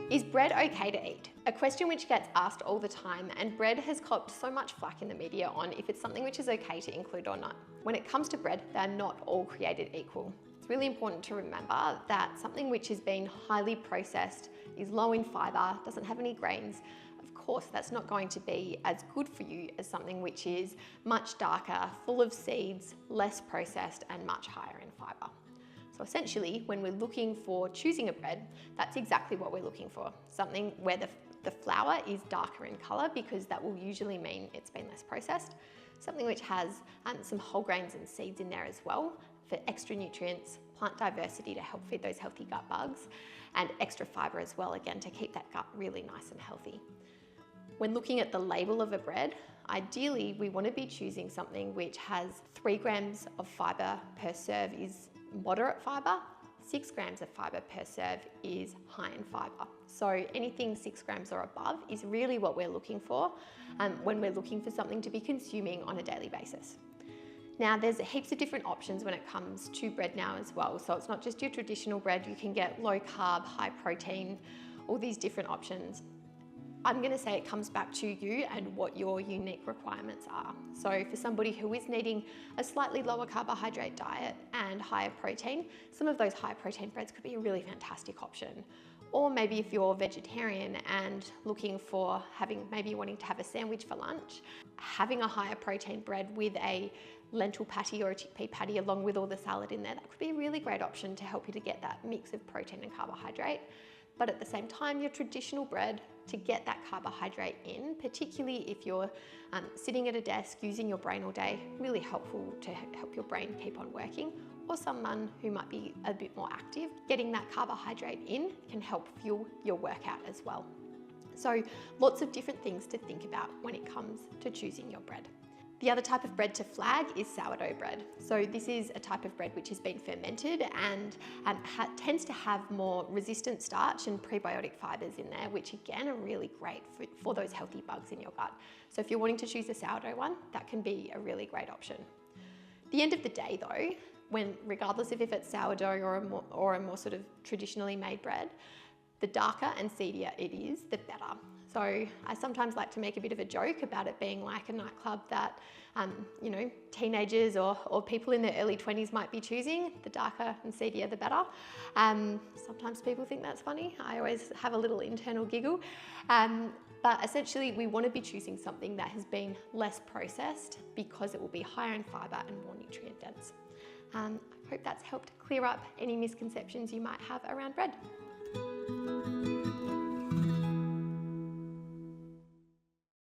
Is bread okay to eat? A question which gets asked all the time, and bread has copped so much flack in the media on if it's something which is okay to include or not. When it comes to bread, they're not all created equal. It's really important to remember that something which has been highly processed, is low in fibre, doesn't have any grains, of course that's not going to be as good for you as something which is much darker, full of seeds, less processed and much higher in fibre. So essentially, when we're looking for choosing a bread, that's exactly what we're looking for. Something where the flour is darker in colour, because that will usually mean it's been less processed. Something which has some whole grains and seeds in there as well for extra nutrients, plant diversity to help feed those healthy gut bugs, and extra fibre as well, again, to keep that gut really nice and healthy. When looking at the label of a bread, ideally we want to be choosing something which has 3 grams of fibre per serve is moderate fibre, 6 grams of fibre per serve is high in fibre. So anything 6 grams or above is really what we're looking for when we're looking for something to be consuming on a daily basis. Now there's heaps of different options when it comes to bread now as well. So it's not just your traditional bread, you can get low carb, high protein, all these different options. I'm going to say it comes back to you and what your unique requirements are. So for somebody who is needing a slightly lower carbohydrate diet and higher protein, some of those high protein breads could be a really fantastic option. Or maybe if you're vegetarian and looking for maybe wanting to have a sandwich for lunch, having a higher protein bread with a lentil patty or a chickpea patty along with all the salad in there, that could be a really great option to help you to get that mix of protein and carbohydrate. But at the same time, your traditional bread, to get that carbohydrate in, particularly if you're sitting at a desk using your brain all day, really helpful to help your brain keep on working. Or someone who might be a bit more active, getting that carbohydrate in can help fuel your workout as well. So lots of different things to think about when it comes to choosing your bread. The other type of bread to flag is sourdough bread. So this is a type of bread which has been fermented and tends to have more resistant starch and prebiotic fibres in there, which again are really great for those healthy bugs in your gut. So if you're wanting to choose a sourdough one, that can be a really great option. At the end of the day though, regardless of if it's sourdough or a more sort of traditionally made bread, the darker and seedier it is, the better. So I sometimes like to make a bit of a joke about it being like a nightclub that, teenagers or people in their early 20s might be choosing. The darker and seedier, the better. Sometimes people think that's funny. I always have a little internal giggle. But essentially, we want to be choosing something that has been less processed because it will be higher in fibre and more nutrient dense. I hope that's helped clear up any misconceptions you might have around bread.